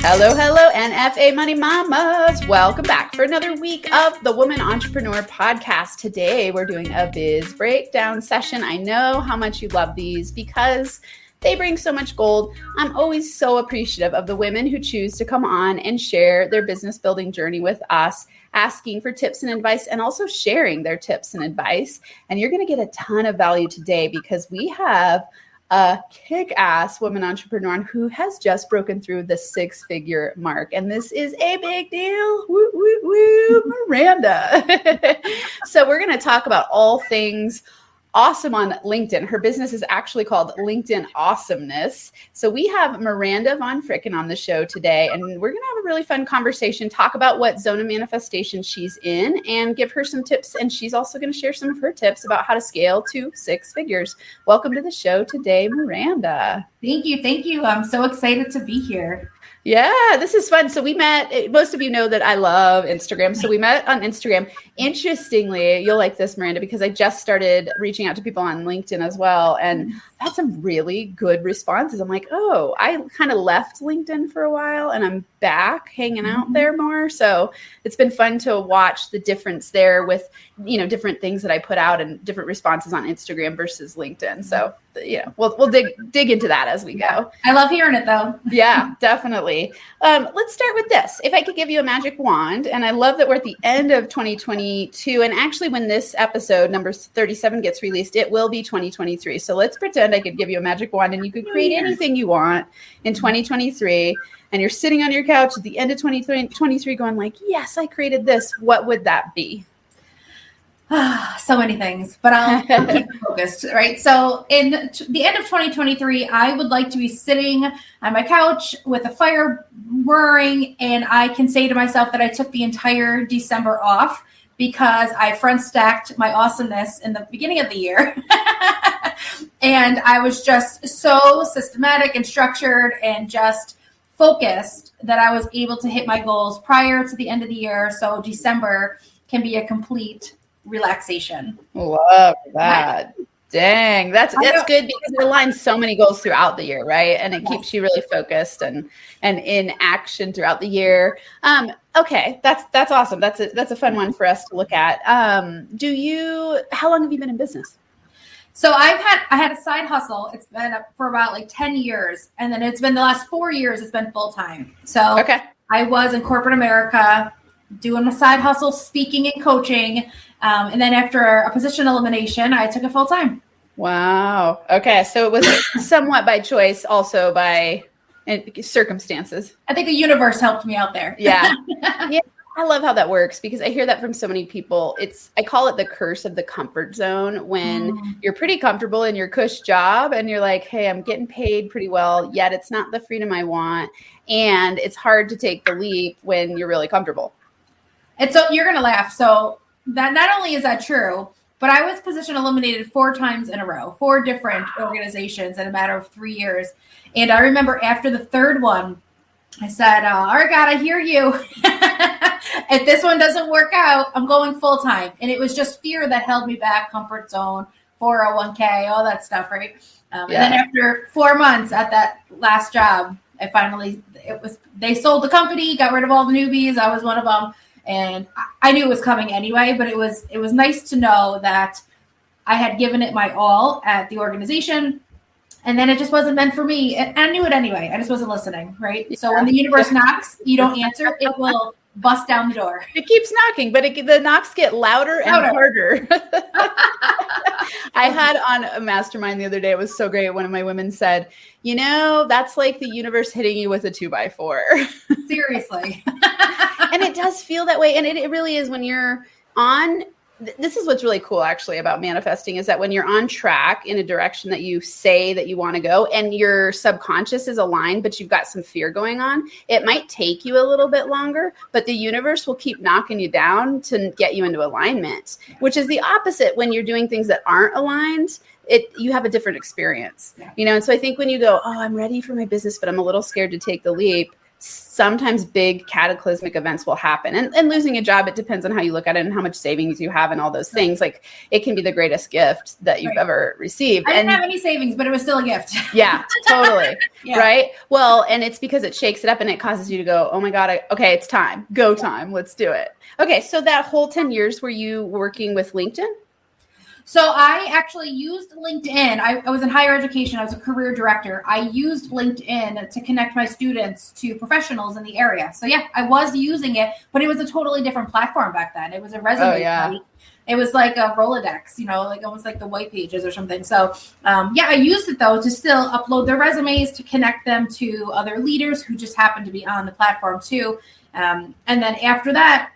Hello, NFA Money Mamas. Welcome back for another week of the Woman Entrepreneur Podcast. Today, we're doing a biz breakdown session. I know how much you love these because they bring so much gold. I'm always so appreciative of the women who choose to come on and share their business building journey with us, asking for tips and advice, and also sharing their tips and advice. And you're going to get a ton of value today because we have a kick-ass woman entrepreneur who has just broken through the six-figure mark. And this is a big deal. Woo, woo, woo, Miranda. So we're going to talk about all things awesome on LinkedIn. Her business is actually called LinkedIn Awesomeness. So we have Miranda VonFricken on the show today, and we're going to have a really fun conversation, talk about what zone of manifestation she's in, and give her some tips. And she's also going to share some of her tips about how to scale to six figures. Welcome to the show today, Miranda. Thank you. I'm so excited to be here. Yeah, this is fun. So we met, most of you know that I love Instagram. So we met on Instagram. Interestingly, you'll like this, Miranda, because I just started reaching out to people on LinkedIn as well. And I had some really good responses. I'm like, oh, I kind of left LinkedIn for a while and I'm back hanging out there more. So it's been fun to watch the difference there with, different things that I put out and different responses on Instagram versus LinkedIn. So, we'll dig into that as we go. I love hearing it though. Yeah, definitely. Let's start with this. If I could give you a magic wand, and I love that we're at the end of 2022, and actually when this episode, number 37, gets released, it will be 2023. So let's pretend I could give you a magic wand and you could create anything you want in 2023, and you're sitting on your couch at the end of 2023 going like, yes, I created this. What would that be? So many things, but I'll keep focused, right? So in the end of 2023, I would like to be sitting on my couch with a fire roaring, and I can say to myself that I took the entire December off because I front stacked my awesomeness in the beginning of the year. And I was just so systematic and structured and just focused that I was able to hit my goals prior to the end of the year. So December can be a complete relaxation. Love that. Dang, that's good because it aligns so many goals throughout the year, right? And it keeps you really focused and in action throughout the year. Okay, that's awesome. That's a fun one for us to look at. How long have you been in business? So I had a side hustle. It's been up for about like 10 years. And then it's been the last 4 years, it's been full time. So I was in corporate America doing a side hustle, speaking and coaching. And then after a position elimination, I took it full time. Wow. Okay. So it was somewhat by choice, also by circumstances. I think the universe helped me out there. Yeah. Yeah. I love how that works because I hear that from so many people. I call it the curse of the comfort zone when you're pretty comfortable in your cush job and you're like, hey, I'm getting paid pretty well, yet it's not the freedom I want. And it's hard to take the leap when you're really comfortable. And so you're going to laugh. So that not only is that true, but I was position eliminated 4 times in a row, 4 different organizations in a matter of 3 years. And I remember after the third one, I said, all right, God, I hear you. If this one doesn't work out, I'm going full time. And it was just fear that held me back, comfort zone, 401k, all that stuff, right? And then after 4 months at that last job, they sold the company, got rid of all the newbies. I was one of them. And I knew it was coming anyway, but it was nice to know that I had given it my all at the organization. And then it just wasn't meant for me. And I knew it anyway. I just wasn't listening, right? Yeah. So when the universe knocks, you don't answer, it will bust down the door. It keeps knocking, but the knocks get louder and harder. I had on a mastermind the other day. It was so great. One of my women said, that's like the universe hitting you with a 2x4. Seriously. And it does feel that way. And it really is when you're on. This is what's really cool actually about manifesting is that when you're on track in a direction that you say that you want to go and your subconscious is aligned, but you've got some fear going on, it might take you a little bit longer, but the universe will keep knocking you down to get you into alignment, which is the opposite when you're doing things that aren't aligned. You have a different experience, And so I think when you go, oh, I'm ready for my business, but I'm a little scared to take the leap. sometimes big cataclysmic events will happen. And losing a job, it depends on how you look at it and how much savings you have and all those things. Like, it can be the greatest gift that you've ever received. I didn't have any savings, but it was still a gift. Yeah, totally. Yeah. Right. Well, and it's because it shakes it up and it causes you to go, oh my God, okay, it's time. Go time. Let's do it. Okay. So that whole 10 years, were you working with LinkedIn? So I actually used LinkedIn. I was in higher education. I was a career director. I used LinkedIn to connect my students to professionals in the area. So yeah, I was using it, but it was a totally different platform back then. It was a resume site. It was like a Rolodex, like almost like the white pages or something. So I used it though to still upload their resumes, to connect them to other leaders who just happened to be on the platform too. And then after that,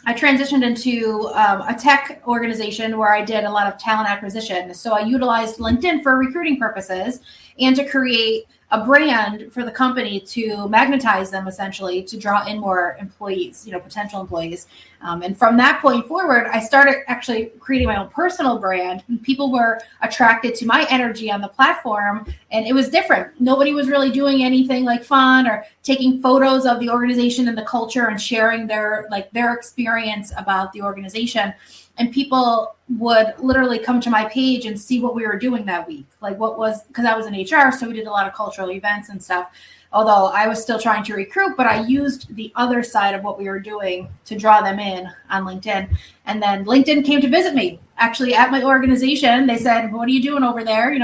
I transitioned into a tech organization where I did a lot of talent acquisition. So I utilized LinkedIn for recruiting purposes and to create a brand for the company to magnetize them, essentially, to draw in more employees, potential employees. And from that point forward, I started actually creating my own personal brand. People were attracted to my energy on the platform, and it was different. Nobody was really doing anything like fun or taking photos of the organization and the culture and sharing their experience about the organization. And people would literally come to my page and see what we were doing that week. Because I was in HR, so we did a lot of cultural events and stuff. Although I was still trying to recruit, but I used the other side of what we were doing to draw them in on LinkedIn. And then LinkedIn came to visit me, actually, at my organization. They said, "What are you doing over there?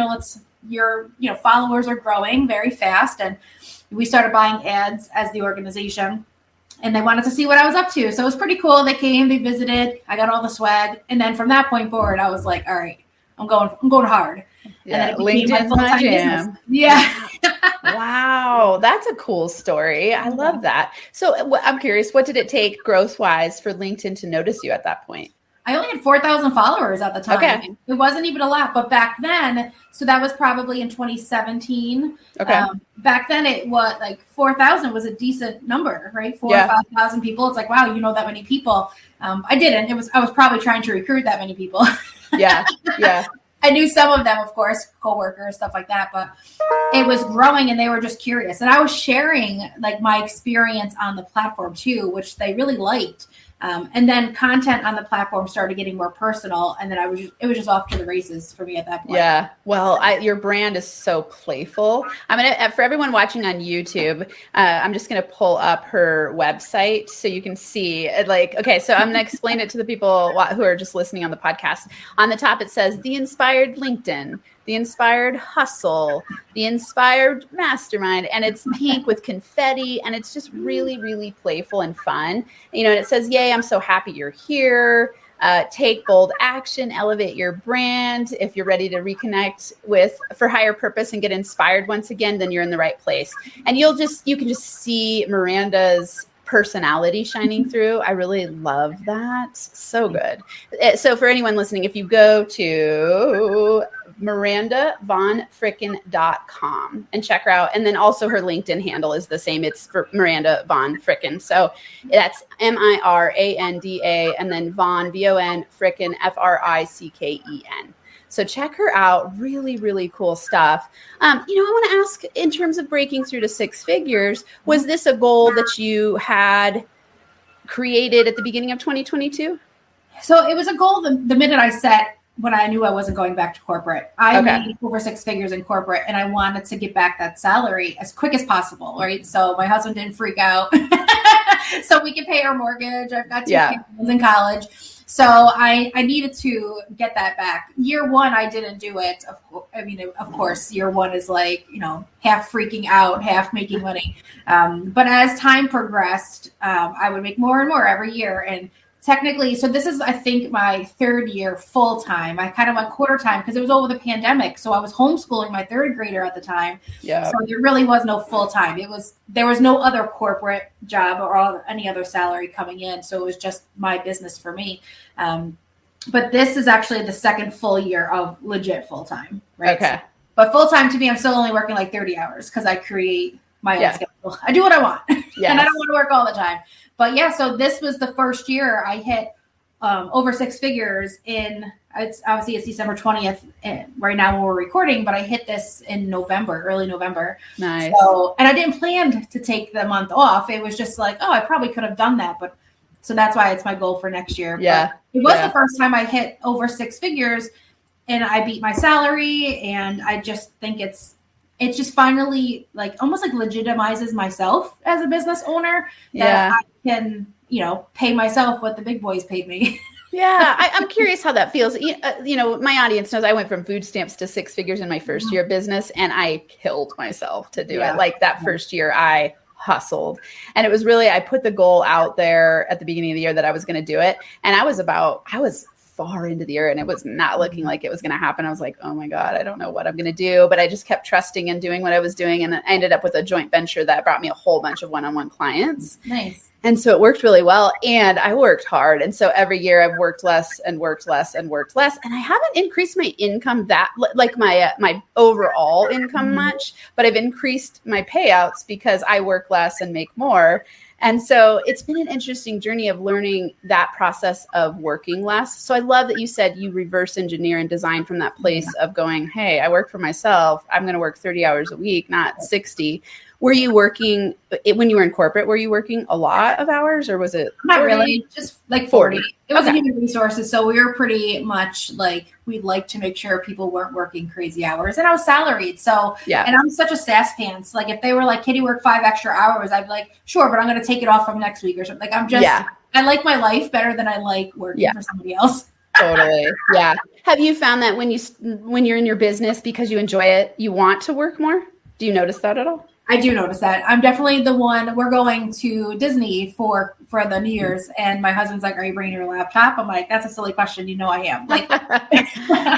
Your followers are growing very fast." And we started buying ads as the organization. And they wanted to see what I was up to. So it was pretty cool. They came, they visited, I got all the swag. And then from that point forward, I was like, all right, I'm going hard. Yeah, and then LinkedIn's my jam. Business. Yeah. Wow. That's a cool story. I love that. So I'm curious, what did it take growth wise for LinkedIn to notice you at that point? I only had 4,000 followers at the time. Okay. It wasn't even a lot, but back then, so that was probably in 2017. Okay. Back then, it was like 4,000 was a decent number, right? 4,000 or 5,000 people. It's like, wow, that many people. I didn't. I was probably trying to recruit that many people. Yeah. Yeah. I knew some of them, of course, coworkers, stuff like that, but it was growing and they were just curious. And I was sharing my experience on the platform too, which they really liked. And then content on the platform started getting more personal, and then it was just off to the races for me at that point. Yeah. Well, your brand is so playful. I'm going to, for everyone watching on YouTube, I'm just going to pull up her website so you can see okay, so I'm going to explain it to the people who are just listening on the podcast. On the top, it says the inspired LinkedIn, the inspired hustle, the inspired mastermind, and it's pink with confetti, and it's just really, really playful and fun. And it says, yay, I'm so happy you're here. Take bold action, elevate your brand. If you're ready to reconnect for higher purpose and get inspired once again, then you're in the right place. And you can just see Miranda's personality shining through. I really love that. So good. So for anyone listening, if you go to MirandaVonFricken.com and check her out. And then also her LinkedIn handle is the same. It's for Miranda VonFricken. So that's Miranda and then Von, VON, Fricken, FRICKEN. So check her out. Really, really cool stuff. I want to ask, in terms of breaking through to six figures, was this a goal that you had created at the beginning of 2022? So it was a goal the minute I set when I knew I wasn't going back to corporate. I made over six figures in corporate, and I wanted to get back that salary as quick as possible, right? So my husband didn't freak out. So we could pay our mortgage. I've got two kids in college. So I needed to get that back. Year one, I didn't do it. Of course, year one is half freaking out, half making money. But as time progressed, I would make more and more every year. And technically, so this is, I think, my third year full time. I kind of went quarter time because it was over the pandemic. So I was homeschooling my third grader at the time. Yeah. So there really was no full time. There was no other corporate job or any other salary coming in. So it was just my business for me. But this is actually the second full year of legit full time. Right. Okay. So, but full time to me, I'm still only working 30 hours because I create my own schedule. I do what I want. Yes. And I don't want to work all the time. But yeah, so this was the first year I hit over six figures it's December 20th right now when we're recording, but I hit this in early November. Nice. So, and I didn't plan to take the month off. It was just like, I probably could have done that, but so that's why it's my goal for next year. Yeah. But it was the first time I hit over six figures and I beat my salary. And I just think it's just finally like almost like legitimizes myself as a business owner that I can, pay myself what the big boys paid me. Yeah, I'm curious how that feels. My audience knows I went from food stamps to six figures in my first year of business, and I killed myself to do it. Like that first year, I hustled. And it was really, I put the goal out there at the beginning of the year that I was going to do it. And I was far into the year and it was not looking like it was going to happen. I was like, oh my God, I don't know what I'm going to do. But I just kept trusting and doing what I was doing. And I ended up with a joint venture that brought me a whole bunch of one-on-one clients. Nice. And so it worked really well. And I worked hard. And so every year I've worked less and worked less and worked less. And I haven't increased my income my overall income much, but I've increased my payouts because I work less and make more. And so it's been an interesting journey of learning that process of working less. So I love that you said you reverse engineer and design from that place of going, hey, I work for myself. I'm going to work 30 hours a week, not 60. Were you working when you were in corporate? Were you working a lot of hours or was it? 40? Not really, just like 40. It was human resources. So we were pretty much like, we'd like to make sure people weren't working crazy hours. And I was salaried. So, and I'm such a sass pants. Like if they were like, Kitty, work 5 extra hours, I'd be like, sure, but I'm going to take it off from next week or something. Like I like my life better than I like working for somebody else. Totally. Yeah. Have you found that when you're in your business, because you enjoy it, you want to work more? Do you notice that at all? I do notice that. I'm definitely the one. We're going to Disney for the New Year's, and my husband's like, "Are you bringing your laptop?" I'm like, "That's a silly question. You know I am." Like,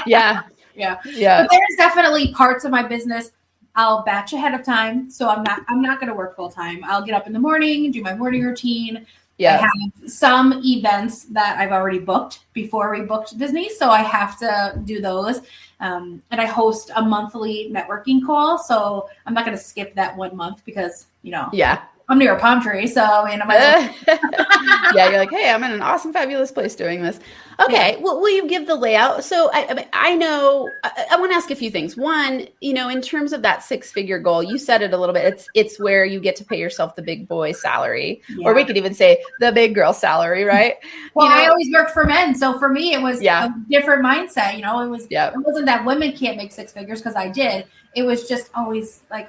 yeah. But there's definitely parts of my business I'll batch ahead of time, so I'm not going to work full time. I'll get up in the morning, do my morning routine. Yeah. I have some events that I've already booked before we booked Disney, so I have to do those. And I host a monthly networking call, so I'm not going to skip that 1 month because, I'm near a palm tree, so I might yeah, you're like, hey, I'm in an awesome, fabulous place doing this. Okay, well, will you give the layout? So I know, I want to ask a few things. One, in terms of that 6-figure goal, you said it a little bit. It's where you get to pay yourself the big boy salary, or we could even say the big girl salary, right? Well, I always worked for men, so for me, it was a different mindset. It wasn't that women can't make 6 figures because I did. It was just always like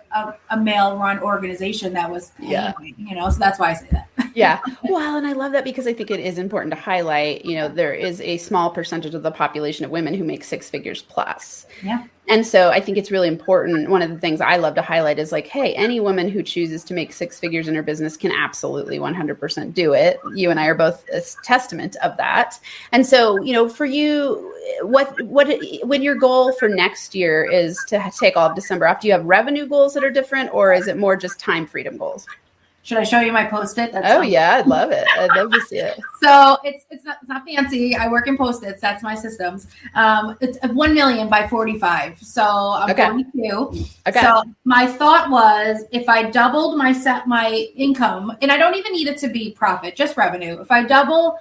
a male-run organization that was paying me, so that's why I say that. Yeah. Well, and I love that because I think it is important to highlight, there is a small percentage of the population of women who make 6 figures plus. Yeah. And so I think it's really important. One of the things I love to highlight is like, hey, any woman who chooses to make 6 figures in her business can absolutely 100% do it. You and I are both a testament of that. And so, for you, when your goal for next year is to take all of December off, do you have revenue goals that are different, or is it more just time freedom goals? Should I show you my Post-it? Yeah, I'd love it. I'd love to see it. So it's not fancy. I work in Post-its. That's my systems. It's 1 million by 45. So I'm 42. Okay. So my thought was if I doubled my income, and I don't even need it to be profit, just revenue. If I double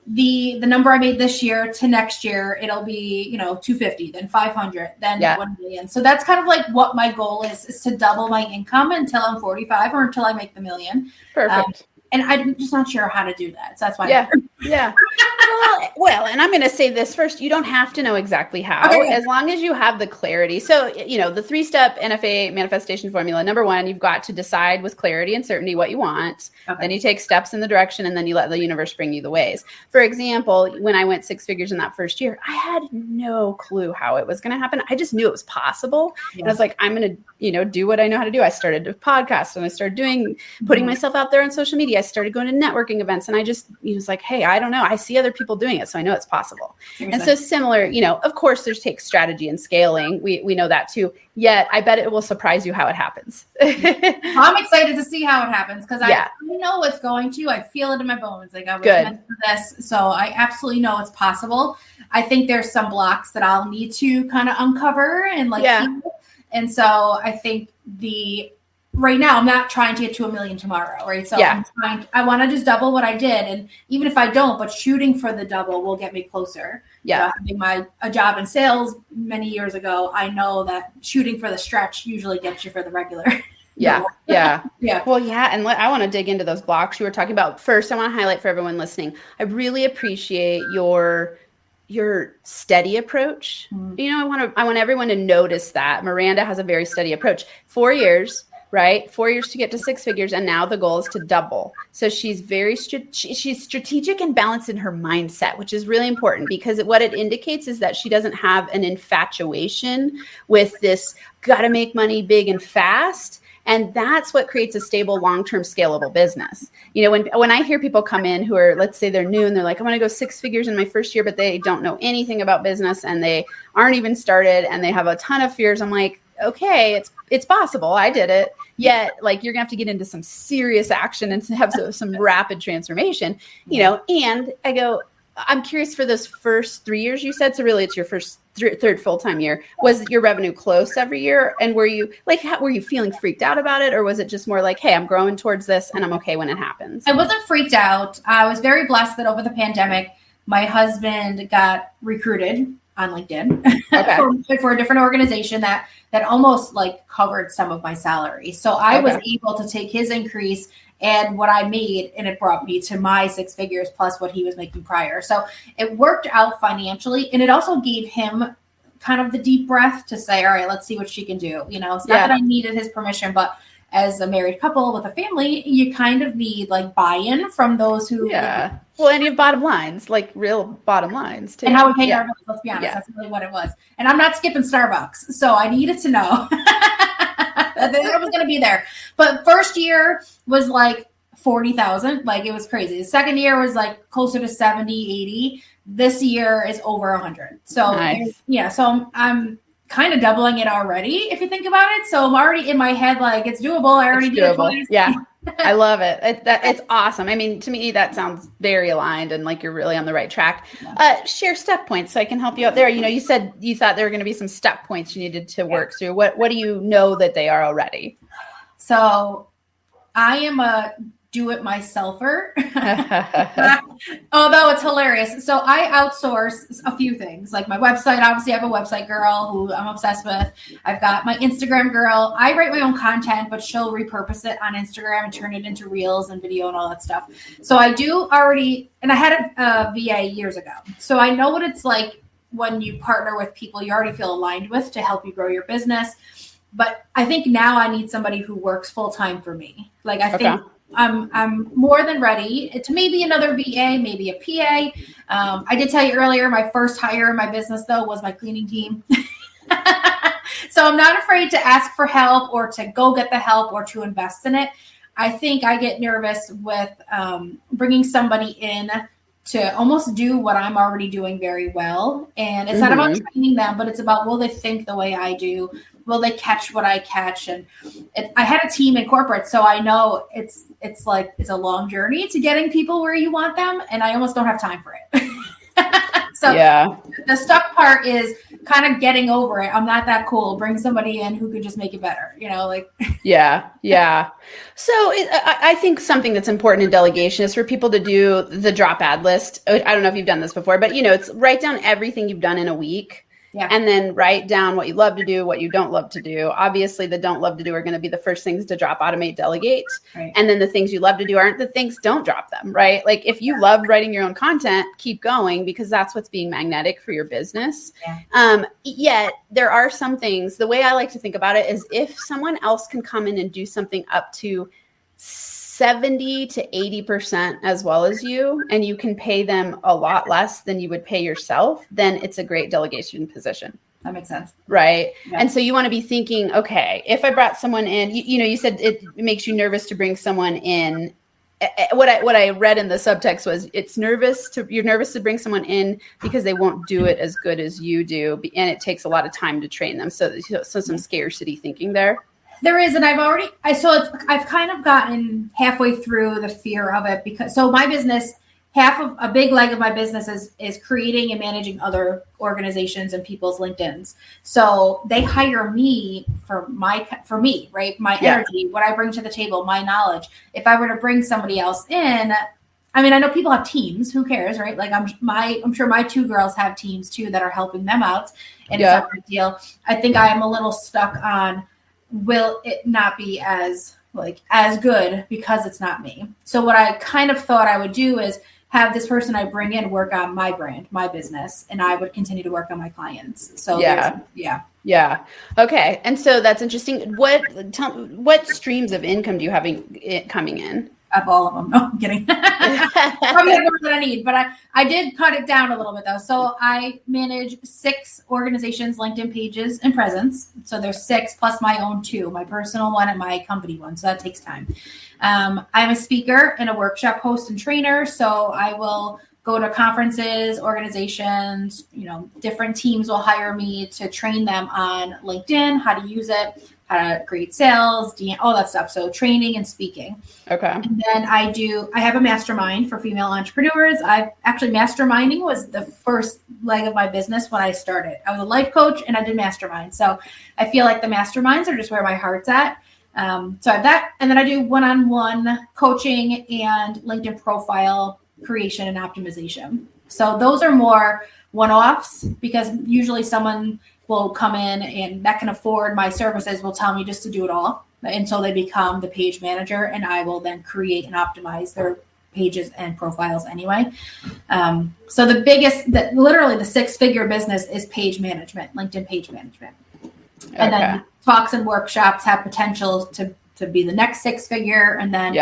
the number I made this year to next year, it'll be 250, then 500, then 1 million. So that's kind of like what my goal is to double my income until I'm 45 or until I make the million. Perfect. And I'm just not sure how to do that. So that's why. Yeah. Well, and I'm going to say this first. You don't have to know exactly how, as long as you have the clarity. So, the 3-step NFA manifestation formula, number 1, you've got to decide with clarity and certainty what you want. Okay. Then you take steps in the direction, and then you let the universe bring you the ways. For example, when I went 6 figures in that first year, I had no clue how it was going to happen. I just knew it was possible. Yeah. And I was like, I'm going to, do what I know how to do. I started a podcast and I started putting myself out there on social media. I started going to networking events, and I just, was like, hey, I don't know. I see other people doing it, so I know it's possible. And so similar, of course, there's takes strategy and scaling. We know that too. Yet I bet it will surprise you how it happens. I'm excited to see how it happens because I know it's going to. I feel it in my bones. Like I was meant for this, so I absolutely know it's possible. I think there's some blocks that I'll need to kind of uncover and heal. And so I think right now I'm not trying to get to 1 million tomorrow, right? So I want to just double what I did. And even if I don't, but shooting for the double will get me closer. Yeah. Having a job in sales many years ago, I know that shooting for the stretch usually gets you for the regular. Yeah. Yeah. Yeah. Well, yeah. And I want to dig into those blocks you were talking about. First, I want to highlight for everyone listening, I really appreciate your steady approach. I want everyone to notice that Miranda has a very steady approach. 4 years, right? 4 years to get to 6 figures. And now the goal is to double. So she's she's strategic and balanced in her mindset, which is really important because what it indicates is that she doesn't have an infatuation with this, got to make money big and fast. And that's what creates a stable, long-term, scalable business. When I hear people come in who are, let's say they're new and they're like, I want to go 6 figures in my first year, but they don't know anything about business and they aren't even started and they have a ton of fears. I'm like, okay, it's possible. I did it. Yet, you're gonna have to get into some serious action and have some rapid transformation, and I go, I'm curious for those first 3 years you said, so really it's your third full-time year. Was your revenue close every year? And were you were you feeling freaked out about it? Or was it just more like, hey, I'm growing towards this and I'm okay when it happens? I wasn't freaked out. I was very blessed that over the pandemic, my husband got recruited on LinkedIn for a different organization that almost covered some of my salary. So I was able to take his increase and what I made, and it brought me to my 6 figures plus what he was making prior. So it worked out financially, and it also gave him kind of the deep breath to say, all right, let's see what she can do. It's not that I needed his permission, but as a married couple with a family, you kind of need buy-in from those who. Yeah. Well, and you have bottom lines, real bottom lines too. And how we pay our bills, let's be honest. That's really what it was. And I'm not skipping Starbucks. So I needed to know that I was going to be there. But first year was 40,000. It was crazy. The second year was closer to 70, 80. This year is over 100. So nice. So I'm kind of doubling it already if you think about it. So I'm already in my head it's doable. I already did it twice. Yeah. I love it. It's awesome. I mean, to me, that sounds very aligned and you're really on the right track. Share step points so I can help you out there. You said you thought there were going to be some step points you needed to work through. What do you know that they are already? So I am a do-it-myselfer, although it's hilarious. So I outsource a few things, my website. Obviously, I have a website girl who I'm obsessed with. I've got my Instagram girl. I write my own content, but she'll repurpose it on Instagram and turn it into reels and video and all that stuff. So I do already, and I had a VA years ago. So I know what it's like when you partner with people you already feel aligned with to help you grow your business. But I think now I need somebody who works full-time for me. I think I'm more than ready. It's maybe another VA, maybe a PA. I did tell you earlier, my first hire in my business, though, was my cleaning team. So I'm not afraid to ask for help or to go get the help or to invest in it. I think I get nervous with bringing somebody in to almost do what I'm already doing very well. And it's not about training them, but it's about, will they think the way I do? Will they catch what I catch? And I had a team in corporate, so I know it's a long journey to getting people where you want them, and I almost don't have time for it. So the stuck part is kind of getting over it. I'm not that cool. Bring somebody in who could just make it better, Yeah. So I think something that's important in delegation is for people to do the drop ad list. I don't know if you've done this before, but it's write down everything you've done in a week. Yeah. And then write down what you love to do, what you don't love to do. Obviously, the don't love to do are going to be the first things to drop, automate, delegate. Right. And then the things you love to do aren't the things, don't drop them, right? If you love writing your own content, keep going because that's what's being magnetic for your business. Yeah. Yet there are some things, the way I like to think about it is if someone else can come in and do something up to 70 to 80% as well as you, and you can pay them a lot less than you would pay yourself, then it's a great delegation position. That makes sense. Right. Yeah. And so you want to be thinking, okay, if I brought someone in, you said it makes you nervous to bring someone in. What I read in the subtext was you're nervous to bring someone in because they won't do it as good as you do. And it takes a lot of time to train them. So some scarcity thinking there. There is, and I've kind of gotten halfway through the fear of it because my business half of a big leg of my business is creating and managing other organizations and people's LinkedIns. So they hire me for me, right? My energy, what I bring to the table, my knowledge. If I were to bring somebody else in, I mean, I know people have teams. Who cares, right? Like I'm sure my 2 girls have teams too that are helping them out, and it's not a big deal. I think I am a little stuck on, will it not be as good because it's not me? So what I kind of thought I would do is have this person I bring in work on my brand, my business, and I would continue to work on my clients. So yeah. Okay. And so that's interesting. What streams of income do you have coming in? Of all of them. No, I'm kidding. Probably more than I need, but I did cut it down a little bit though. So I manage 6 organizations, LinkedIn pages, and presence. So there's 6 plus my own 2, my personal one and my company one. So that takes time. I'm a speaker and a workshop host and trainer. So I will go to conferences, organizations, different teams will hire me to train them on LinkedIn, how to use it, how to create sales, all that stuff. So training and speaking. Okay. And then I have a mastermind for female entrepreneurs. Masterminding was the first leg of my business when I started. I was a life coach and I did mastermind. So I feel like the masterminds are just where my heart's at. So I have that. And then I do one-on-one coaching and LinkedIn profile creation and optimization. So those are more one-offs because usually someone will come in and that can afford my services will tell me just to do it all until they become the page manager, and I will then create and optimize their pages and profiles anyway. So literally the 6-figure business is page management, LinkedIn page management. And then talks and workshops have potential to be the next 6-figure, and then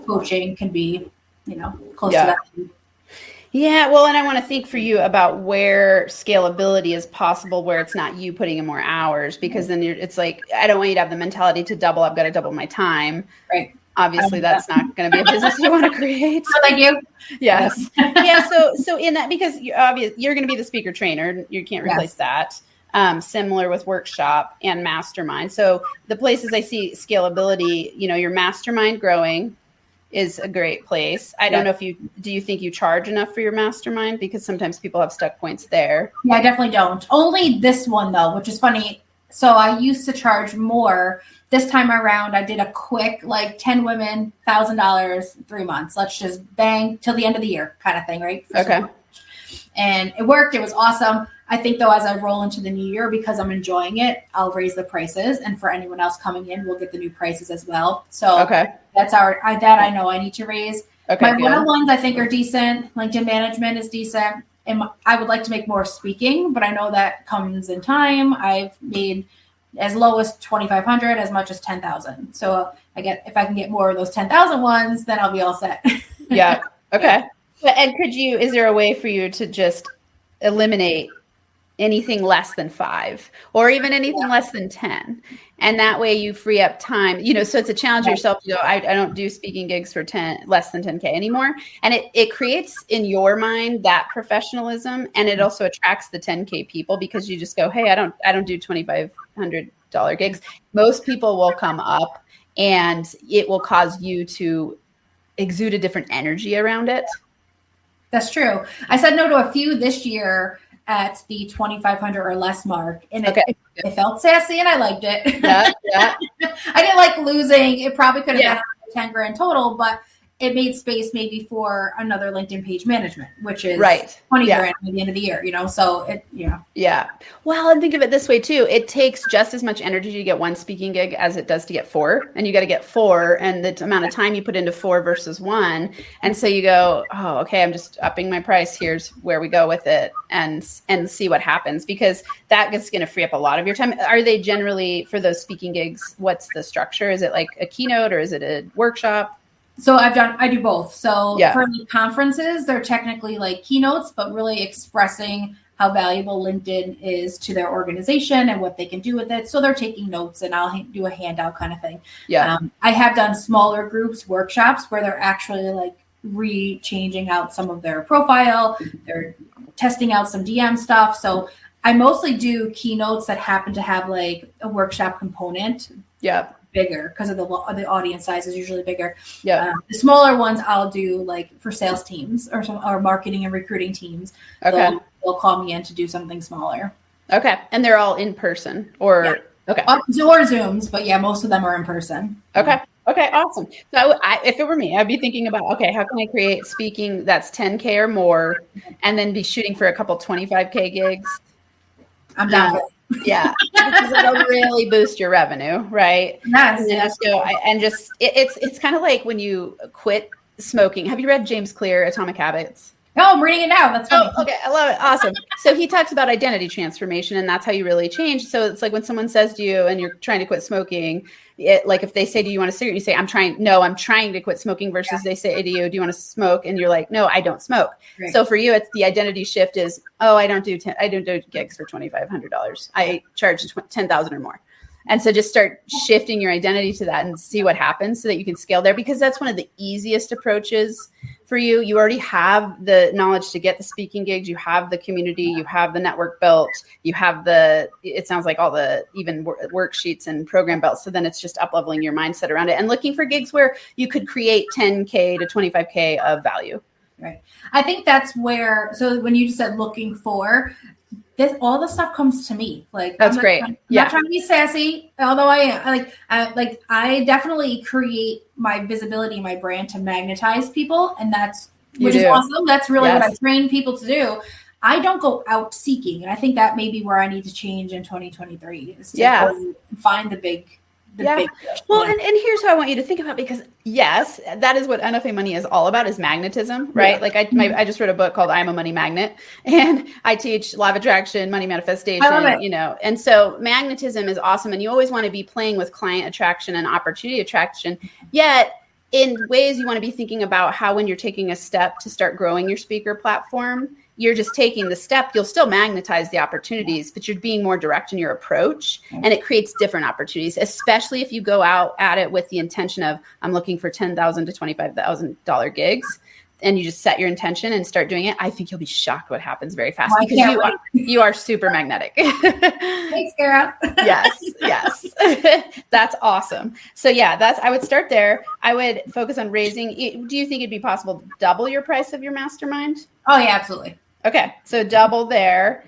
coaching can be, close to that. Yeah. Well, and I want to think for you about where scalability is possible, where it's not you putting in more hours, because then it's like, I don't want you to have the mentality to double. I've got to double my time. Right. Obviously that's not going to be a business you want to create. Like you. Yes. Yeah. So in that, because you're going to be the speaker trainer, you can't replace that. Similar with workshop and mastermind. So the places I see scalability, your mastermind growing is a great place. I don't know do you think you charge enough for your mastermind? Because sometimes people have stuck points there. Yeah, I definitely don't. Only this one though, which is funny. So I used to charge more. This time around, I did a quick, 10 women, $1,000, 3 months. Let's just bang till the end of the year kind of thing, right? Okay. And it worked. It was awesome. I think though, as I roll into the new year, because I'm enjoying it, I'll raise the prices. And for anyone else coming in, we'll get the new prices as well. So that's that I know I need to raise. My one-on-ones I think are decent. LinkedIn management is decent. And I would like to make more speaking, but I know that comes in time. I've made as low as 2,500, as much as 10,000. So if I can get more of those 10,000 ones, then I'll be all set. Yeah. Okay. And is there a way for you to just eliminate anything less than 5 or even anything less than 10? And that way you free up time, so it's a challenge yourself to go, I don't do speaking gigs for less than 10K anymore. And it creates in your mind that professionalism, and it also attracts the 10K people because you just go, hey, I don't do $2,500 gigs. Most people will come up and it will cause you to exude a different energy around it. That's true. I said no to a few this year at the 2,500 or less mark, and it felt sassy, and I liked it. Yeah. I didn't like losing. It probably could have been 10 grand total, but it made space maybe for another LinkedIn page management, which is 20 grand at the end of the year, so it, Yeah. Well, and think of it this way too. It takes just as much energy to get one speaking gig as it does to get 4. And you got to get 4, and the amount of time you put into 4 versus 1. And so you go, oh, okay, I'm just upping my price. Here's where we go with it and see what happens, because that is going to free up a lot of your time. Are they generally, for those speaking gigs, what's the structure? Is it like a keynote or is it a workshop? So I do both. So for the conferences, they're technically like keynotes, but really expressing how valuable LinkedIn is to their organization and what they can do with it. So they're taking notes, and I'll do a handout kind of thing. Yeah. I have done smaller groups, workshops, where they're actually changing out some of their profile. They're testing out some DM stuff. So I mostly do keynotes that happen to have a workshop component. Yeah. bigger because of the audience size is usually bigger. Yeah. The smaller ones I'll do like for sales teams or marketing and recruiting teams. Okay. They'll call me in to do something smaller. Okay. And they're all in person or okay. Or Zooms, but yeah, most of them are in person. Okay. Okay. Awesome. So if it were me, I'd be thinking about, okay, how can I create speaking that's 10K or more and then be shooting for a couple 25K gigs? I'm down. Yeah. Because it'll really boost your revenue, right? Yes. And then just go, it's kind of like when you quit smoking. Have you read James Clear, Atomic Habits? No, I'm reading it now. That's funny. Oh, okay. I love it. Awesome. So he talks about identity transformation, and that's how you really change. So it's like when someone says to you and you're trying to quit smoking, like if they say, do you want a cigarette? You say, I'm trying to quit smoking versus they say to you, do you want to smoke? And you're like, no, I don't smoke. Right. So for you, it's the identity shift is, I don't do gigs for $2,500. I charge 10,000 or more. And so just start shifting your identity to that and see what happens so that you can scale there, because that's one of the easiest approaches for you. You already have the knowledge to get the speaking gigs. You have the community, you have the network built, you have it sounds like all the even worksheets and program built. So then it's just up leveling your mindset around it and looking for gigs where you could create 10K to 25K of value. Right. I think that's where, so when you just said looking for, all the stuff comes to me. Like that's great. I'm not trying to be sassy, although I am. I definitely create my visibility, my brand to magnetize people, and which is awesome. That's really what I train people to do. I don't go out seeking, and I think that may be where I need to change in 2023 is to go find the big. Well, and here's how I want you to think about, because yes, that is what NFA money is all about, is magnetism, right? Like I just wrote a book called I'm a Money Magnet, and I teach law of attraction, money manifestation, and so magnetism is awesome. And you always want to be playing with client attraction and opportunity attraction, yet in ways you want to be thinking about how, when you're taking a step to start growing your speaker platform, you're just taking the step. You'll still magnetize the opportunities, but you're being more direct in your approach, and it creates different opportunities, especially if you go out at it with the intention of, I'm looking for $10,000 to $25,000 gigs, and you just set your intention and start doing it. I think you'll be shocked what happens very fast, because you are super magnetic. Thanks, Kara. Yes. That's awesome. So I would start there. I would focus on raising. Do you think it'd be possible to double your price of your mastermind? Oh yeah, absolutely. Okay. So double there,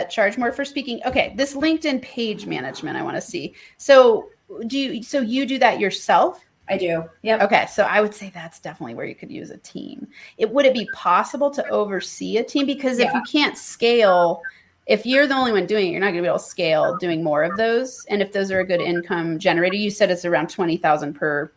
charge more for speaking. Okay. This LinkedIn page management, I want to see. So you do that yourself? I do. Yep. Okay. So I would say that's definitely where you could use a team. Would it be possible to oversee a team? Because if you can't scale, if you're the only one doing it, you're not going to be able to scale doing more of those. And if those are a good income generator, you said it's around 20,000 per.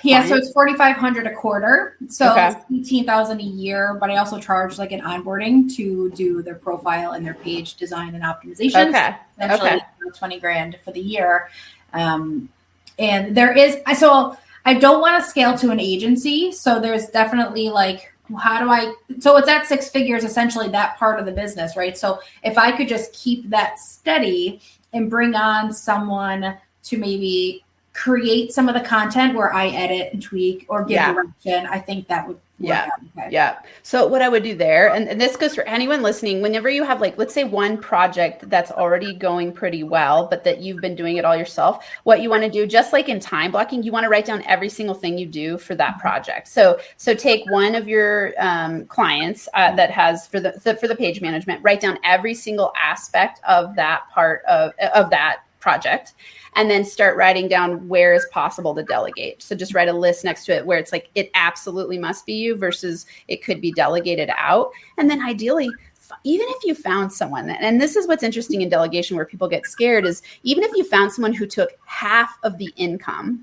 Yeah. So it's 4,500 a quarter. So it's 18,000 a year, but I also charge like an onboarding to do their profile and their page design and optimization. Okay. Essentially 20 grand for the year. And there is, so I don't want to scale to an agency. So there's definitely like, so it's at 6 figures, essentially that part of the business, right? So if I could just keep that steady and bring on someone to maybe create some of the content where I edit and tweak or give direction, I think that would work out. Okay. Yeah. So what I would do there, and this goes for anyone listening, whenever you have like, let's say one project that's already going pretty well, but that you've been doing it all yourself, what you want to do, just like in time blocking, you want to write down every single thing you do for that project. So take one of your clients that has for the page management, write down every single aspect of that part of that project, and then start writing down where is possible to delegate. So just write a list next to it where it's like, it absolutely must be you versus it could be delegated out. And then ideally, even if you found someone, and this is what's interesting in delegation where people get scared, is even if you found someone who took half of the income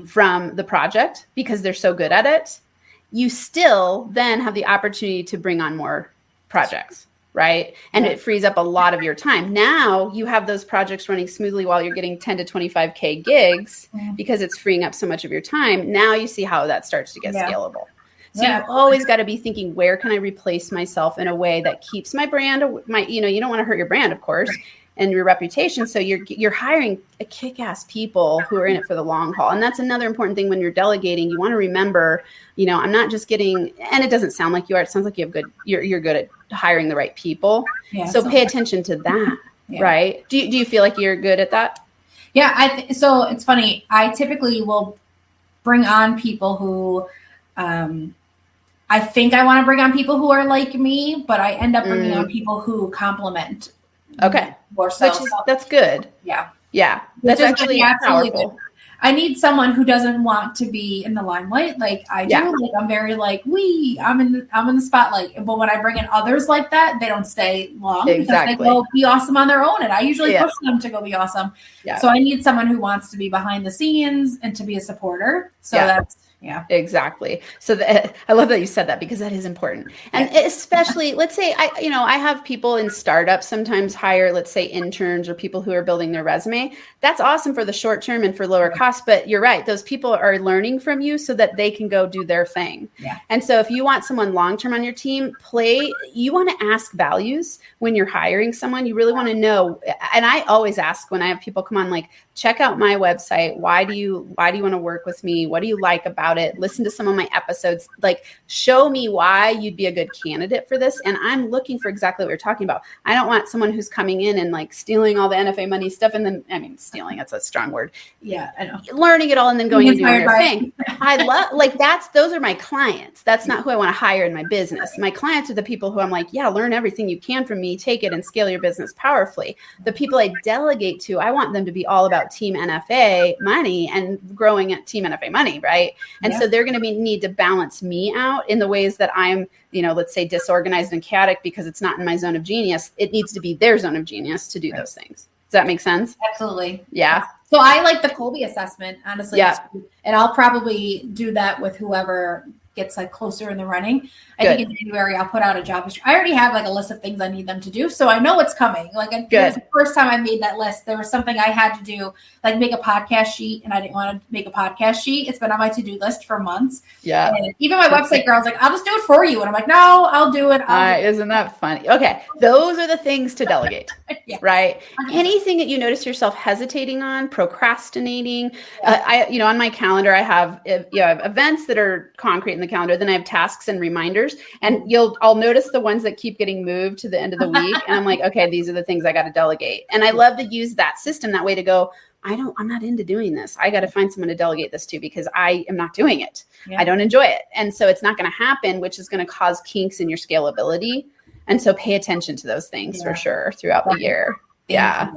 from the project because they're so good at it, you still then have the opportunity to bring on more projects. Right. And it frees up a lot of your time. Now you have those projects running smoothly while you're getting 10 to 25K gigs because it's freeing up so much of your time. Now you see how that starts to get scalable. So you've always got to be thinking, where can I replace myself in a way that keeps my brand, you don't want to hurt your brand, of course, and your reputation. So you're hiring a kick-ass people who are in it for the long haul. And that's another important thing when you're delegating. You want to remember, I'm not just getting, and it doesn't sound like you are, it sounds like you have you're good at hiring the right people. Yeah, so pay attention to that. Right. Do you feel like you're good at that? Yeah. So it's funny. I typically will bring on people who, I think I want to bring on people who are like me, but I end up bringing on people who complement. Okay. More so. That's good. Yeah. Yeah. That's actually powerful. I need someone who doesn't want to be in the limelight like I do. Like I'm very like, I'm in the spotlight. But when I bring in others like that, they don't stay long because they go be awesome on their own. And I usually push them to go be awesome. Yeah. So I need someone who wants to be behind the scenes and to be a supporter. So that's exactly. So I love that you said that because that is important. And especially, let's say I have people in startups sometimes hire, let's say interns or people who are building their resume. That's awesome for the short term and for lower cost. But you're right. Those people are learning from you so that they can go do their thing. Yeah. And so if you want someone long-term on your team, you want to ask values when you're hiring someone. You really want to know. And I always ask when I have people come on, like, check out my website. Why do you want to work with me? What do you like about it? Listen to some of my episodes, like show me why you'd be a good candidate for this. And I'm looking for exactly what you're talking about. I don't want someone who's coming in and like stealing all the NFA money stuff. And then, I mean, stealing, that's a strong word. Yeah, I know. Learning it all and then going and doing their thing. I love, like, those are my clients. That's not who I want to hire in my business. My clients are the people who I'm like, yeah, learn everything you can from me, take it and scale your business powerfully. The people I delegate to, I want them to be all about Team NFA money and growing at Team NFA money, right? And so they're going to need to balance me out in the ways that I'm, let's say disorganized and chaotic because it's not in my zone of genius. It needs to be their zone of genius to do those things. Does that make sense? Absolutely. Yeah. So I like the Colby assessment, honestly. Yeah. And I'll probably do that with whoever gets like closer in the running. I think in January I'll put out a job. I already have like a list of things I need them to do, so I know what's coming. Like it was the first time I made that list, there was something I had to do, like make a podcast sheet, and I didn't want to make a podcast sheet. It's been on my to-do list for months. Yeah. And even my website girl's like, I'll just do it for you, and I'm like, no, I'll do it. Isn't that funny? Okay, those are the things to delegate, right? Anything that you notice yourself hesitating on, procrastinating. On my calendar, I have events that are concrete in the calendar. Then I have tasks and reminders, and I'll notice the ones that keep getting moved to the end of the week. And I'm like, okay, these are the things I got to delegate. And I love to use that system that way to go, I'm not into doing this. I got to find someone to delegate this to because I am not doing it. Yeah. I don't enjoy it. And so it's not going to happen, which is going to cause kinks in your scalability. And so pay attention to those things for sure throughout the year. Yeah.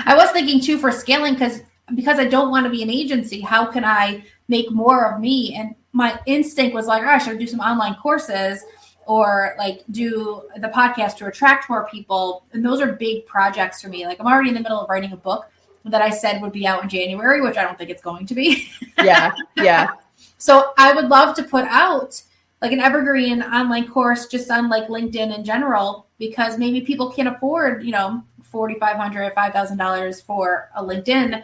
I was thinking too for scaling because I don't want to be an agency. How can I make more of me? And my instinct was like, I should do some online courses or like do the podcast to attract more people. And those are big projects for me. Like I'm already in the middle of writing a book that I said would be out in January, which I don't think it's going to be. Yeah. So I would love to put out like an evergreen online course just on like LinkedIn in general, because maybe people can't afford, $4,500, $5,000 for a LinkedIn.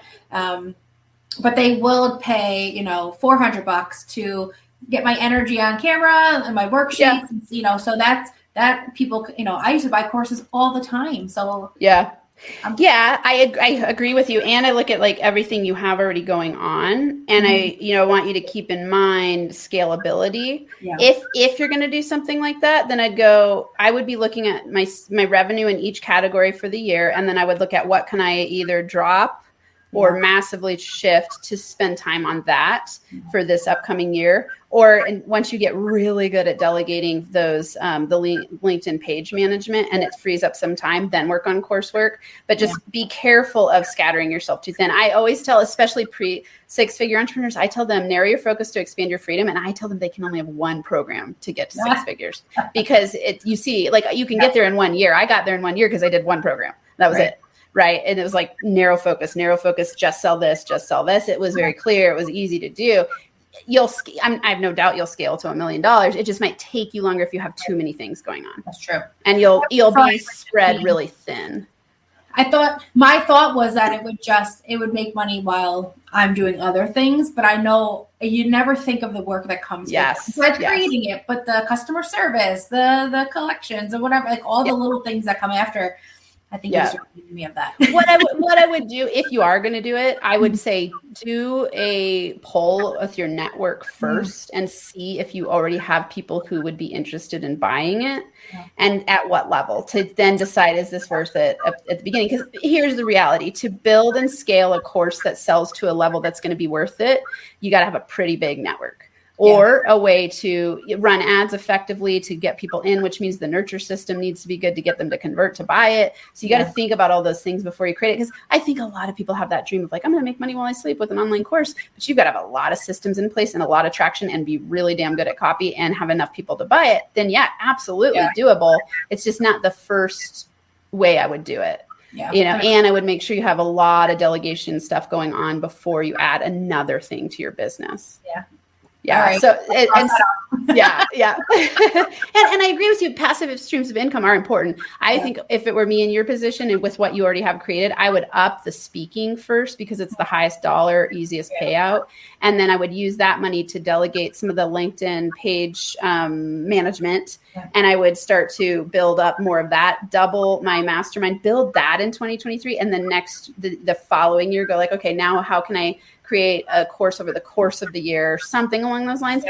But they will pay, $400 to get my energy on camera and my worksheets, so that people, I used to buy courses all the time. So I agree with you. And I look at like everything you have already going on. And I want you to keep in mind scalability. Yeah. If you're going to do something like that, then I would be looking at my revenue in each category for the year. And then I would look at what can I either drop or massively shift to spend time on that for this upcoming year. And once you get really good at delegating those, the LinkedIn page management, and it frees up some time, then work on coursework. But just be careful of scattering yourself too thin. I always tell, especially pre-six-figure entrepreneurs, I tell them, narrow your focus to expand your freedom. And I tell them they can only have one program to get to six figures. Because you can get there in 1 year. I got there in 1 year because I did one program. That was it. Right. And it was like narrow focus, just sell this. It was very clear. It was easy to do. I have no doubt you'll scale to $1 million. It just might take you longer if you have too many things going on. That's true. And you'll be spread really thin. My thought was that it would make money while I'm doing other things, but I know you never think of the work that comes with creating it, but the customer service, the collections or whatever, like all the little things that come after. I think you just reminded me of that. What I would do if you are going to do it, I would say do a poll with your network first and see if you already have people who would be interested in buying it and at what level, to then decide, is this worth it at the beginning? Because here's the reality: to build and scale a course that sells to a level that's going to be worth it, you got to have a pretty big network. Or a way to run ads effectively to get people in, which means the nurture system needs to be good to get them to convert to buy it. So you got to think about all those things before you create it. Because I think a lot of people have that dream of like, I'm going to make money while I sleep with an online course. But you've got to have a lot of systems in place and a lot of traction and be really damn good at copy and have enough people to buy it. Then absolutely doable. It's just not the first way I would do it. Yeah. And I would make sure you have a lot of delegation stuff going on before you add another thing to your business. Yeah. Yeah. Right. So, and I agree with you. Passive streams of income are important. I think if it were me in your position and with what you already have created, I would up the speaking first because it's the highest dollar, easiest payout. And then I would use that money to delegate some of the LinkedIn page management. And I would start to build up more of that, double my mastermind, build that in 2023. And then the following year, go like, okay, now how can I create a course over the course of the year, something along those lines,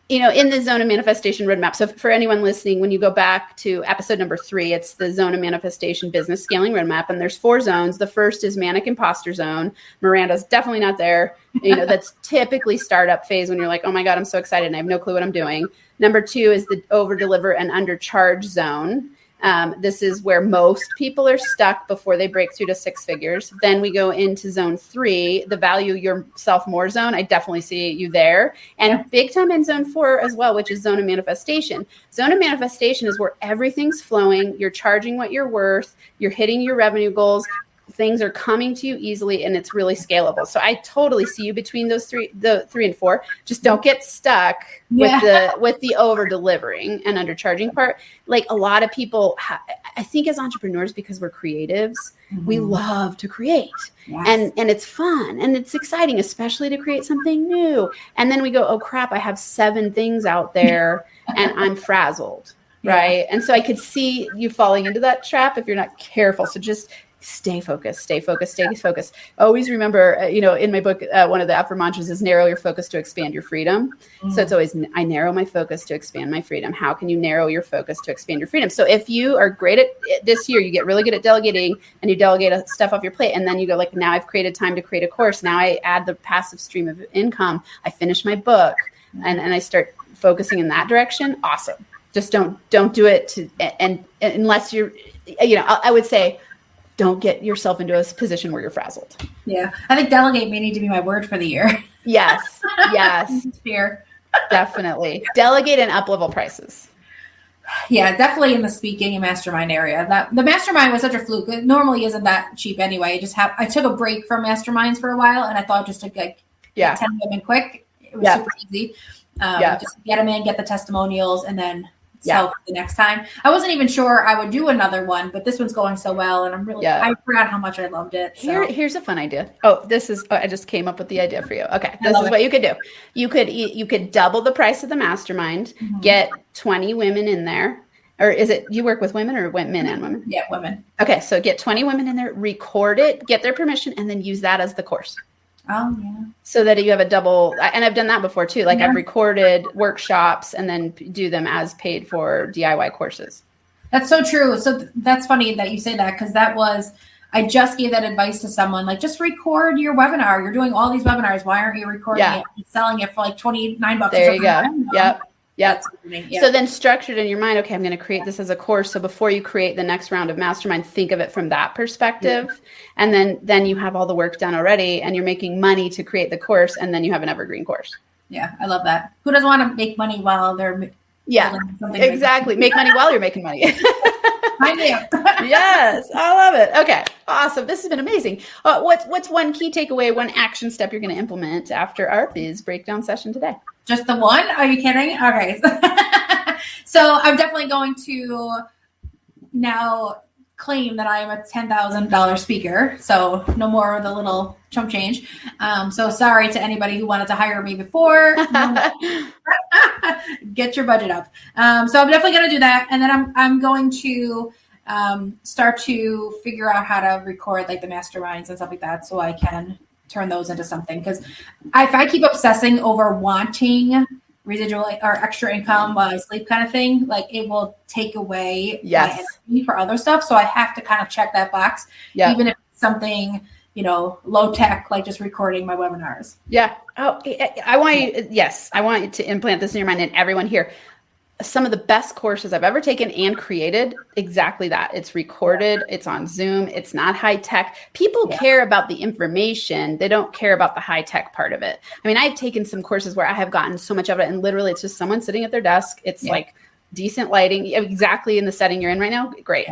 in the Zone of Manifestation roadmap. So for anyone listening, when you go back to episode number 3, it's the Zone of Manifestation business scaling roadmap. And there's 4 zones. The first is manic imposter zone. Miranda's definitely not there. That's typically startup phase when you're like, oh my God, I'm so excited and I have no clue what I'm doing. Number 2 is the over deliver and undercharge zone. This is where most people are stuck before they break through to 6 figures. Then we go into zone 3, the value yourself more zone. I definitely see you there. And big time in zone 4 as well, which is zone of manifestation. Zone of manifestation is where everything's flowing. You're charging what you're worth. You're hitting your revenue goals. Things are coming to you easily and it's really scalable. So I totally see you between those the 3 and 4. Just don't get stuck with the over delivering and undercharging part. Like a lot of people, I think as entrepreneurs, because we're creatives, we love to create and it's fun and it's exciting, especially to create something new. And then we go, oh crap, I have 7 things out there and I'm frazzled. Right. And so I could see you falling into that trap if you're not careful. So just stay focused. Always remember, in my book, one of the affirm mantras is narrow your focus to expand your freedom. So it's always, I narrow my focus to expand my freedom. How can you narrow your focus to expand your freedom? So if you are great at it this year, you get really good at delegating and you delegate stuff off your plate. And then you go like, now I've created time to create a course. Now I add the passive stream of income. I finish my book and I start focusing in that direction. Awesome. Just don't do it and unless you're, I would say, don't get yourself into a position where you're frazzled. Yeah. I think delegate may need to be my word for the year. Yes. Fear. Definitely. Delegate and up-level prices. Yeah, definitely in the speaking and mastermind area. The mastermind was such a fluke. It normally isn't that cheap anyway. I took a break from masterminds for a while and I thought just to get 10 women quick. It was super easy. Just get them in, get the testimonials, and then sell the next time. I wasn't even sure I would do another one, but this one's going so well, and I'm really I forgot how much I loved it. So. Here's a fun idea. I just came up with the idea for you. Okay, this is what you could do. You could double the price of the mastermind, get 20 women in there. Or is it you work with women or men and women? Yeah, women. Okay, so get 20 women in there, record it, get their permission, and then use that as the course. Oh, yeah. So that you have a double, and I've done that before too. Like I've recorded workshops and then do them as paid for DIY courses. That's so true. So that's funny that you say that because I just gave that advice to someone, like just record your webinar. You're doing all these webinars. Why aren't you recording it and selling it for like $29? There you go. Yep. Yeah. So then structure it in your mind. Okay, I'm going to create this as a course. So before you create the next round of mastermind, think of it from that perspective. And then you have all the work done already and you're making money to create the course. And then you have an evergreen course. Yeah. I love that. Who doesn't want to make money while they're exactly. Make money while you're making money. I do. Yes. I love it. Okay. Awesome. This has been amazing. What's one key takeaway, one action step you're going to implement after our biz breakdown session today? Just the one? Are you kidding? Okay. So I'm definitely going to now claim that I am a $10,000 speaker. So no more of the little chump change. So sorry to anybody who wanted to hire me before. Get your budget up. So I'm definitely going to do that. And then I'm going to start to figure out how to record like the masterminds and stuff like that, so I can turn those into something. Because if I keep obsessing over wanting residual or extra income while I sleep kind of thing, like it will take away my energy for other stuff. So I have to kind of check that box, even if it's something, low tech, like just recording my webinars. Yeah. Oh, I want you to implant this in your mind, and everyone here. Some of the best courses I've ever taken and created, exactly that. It's recorded. It's on Zoom. It's not high tech. People care about the information. They don't care about the high tech part of it. I mean, I've taken some courses where I have gotten so much of it, and literally it's just someone sitting at their desk. It's like decent lighting, exactly in the setting you're in right now. Great.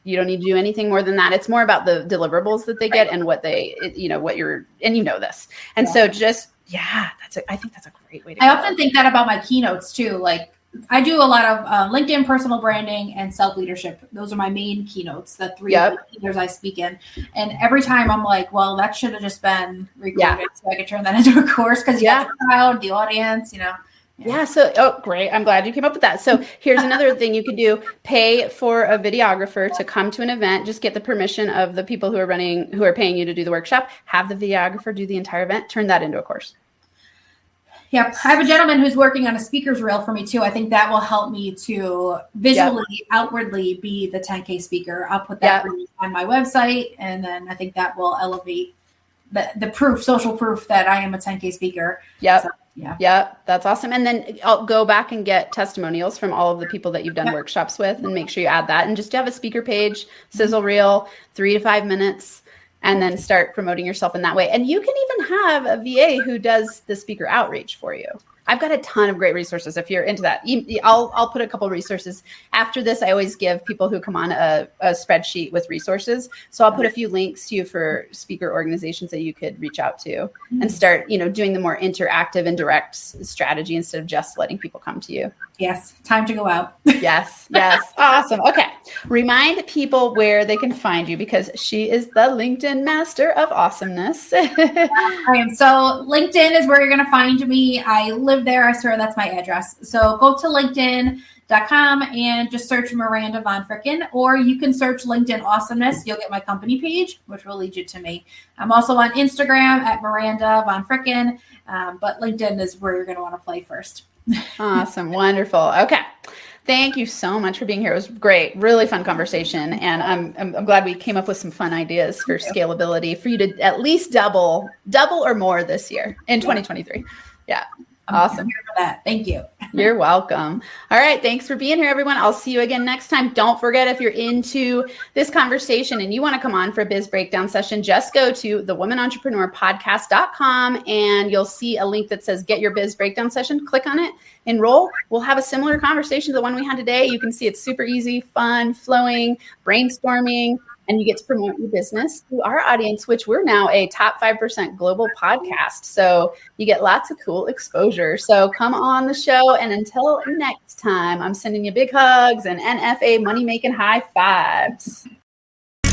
You don't need to do anything more than that. It's more about the deliverables that they get and what they, this. And so just, I think that's a great way to go. I often think that about my keynotes too. Like, I do a lot of LinkedIn personal branding and self-leadership. Those are my main keynotes, the three leaders I speak in. And every time I'm like, well, that should have just been recorded so I could turn that into a course, because you have the crowd, the audience, So, great. I'm glad you came up with that. So here's another thing you could do. Pay for a videographer to come to an event. Just get the permission of the people who are paying you to do the workshop. Have the videographer do the entire event. Turn that into a course. Yep. I have a gentleman who's working on a speaker's reel for me too. I think that will help me to visually, outwardly be the 10K speaker. I'll put that on my website. And then I think that will elevate the proof, social proof that I am a 10K speaker. Yep. So, that's awesome. And then I'll go back and get testimonials from all of the people that you've done workshops with, and make sure you add that. And just have a speaker page, sizzle reel, 3 to 5 minutes. And then start promoting yourself in that way. And you can even have a VA who does the speaker outreach for you. I've got a ton of great resources if you're into that. I'll put a couple of resources. After this, I always give people who come on a spreadsheet with resources. So I'll put a few links to you for speaker organizations that you could reach out to and start, doing the more interactive and direct strategy instead of just letting people come to you. Yes. Time to go out. Yes. Awesome. Okay. Remind people where they can find you, because she is the LinkedIn master of awesomeness. I am. So LinkedIn is where you're going to find me. I live there. I swear that's my address. So go to LinkedIn.com and just search Miranda VonFricken, or you can search LinkedIn Awesomeness. You'll get my company page, which will lead you to me. I'm also on Instagram at Miranda VonFricken, but LinkedIn is where you're going to want to play first. Awesome. Wonderful. Okay. Thank you so much for being here. It was great. Really fun conversation. And I'm glad we came up with some fun ideas for scalability for you to at least double or more this year in 2023. Yeah. Awesome. I'm here for that. Thank you. You're welcome. All right. Thanks for being here, everyone. I'll see you again next time. Don't forget, if you're into this conversation and you want to come on for a biz breakdown session, just go to thewomenontrepreneurpodcast.com and you'll see a link that says get your biz breakdown session. Click on it, enroll. We'll have a similar conversation to the one we had today. You can see it's super easy, fun, flowing, brainstorming. And you get to promote your business to our audience, which we're now a top 5% global podcast. So you get lots of cool exposure. So come on the show. And until next time, I'm sending you big hugs and NFA money-making high fives.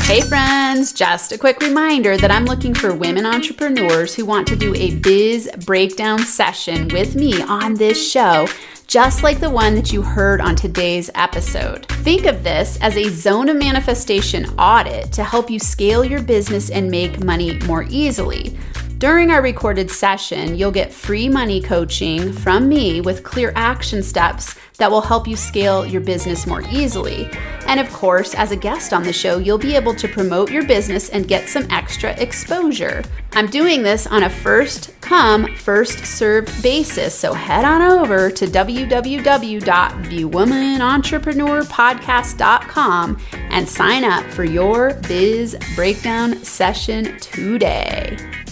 Hey friends, just a quick reminder that I'm looking for women entrepreneurs who want to do a biz breakdown session with me on this show, just like the one that you heard on today's episode. Think of this as a zone of manifestation audit to help you scale your business and make money more easily. During our recorded session, you'll get free money coaching from me with clear action steps that will help you scale your business more easily. And of course, as a guest on the show, you'll be able to promote your business and get some extra exposure. I'm doing this on a first come, first served basis. So head on over to www.thewomenontrepreneurpodcast.com and sign up for your biz breakdown session today.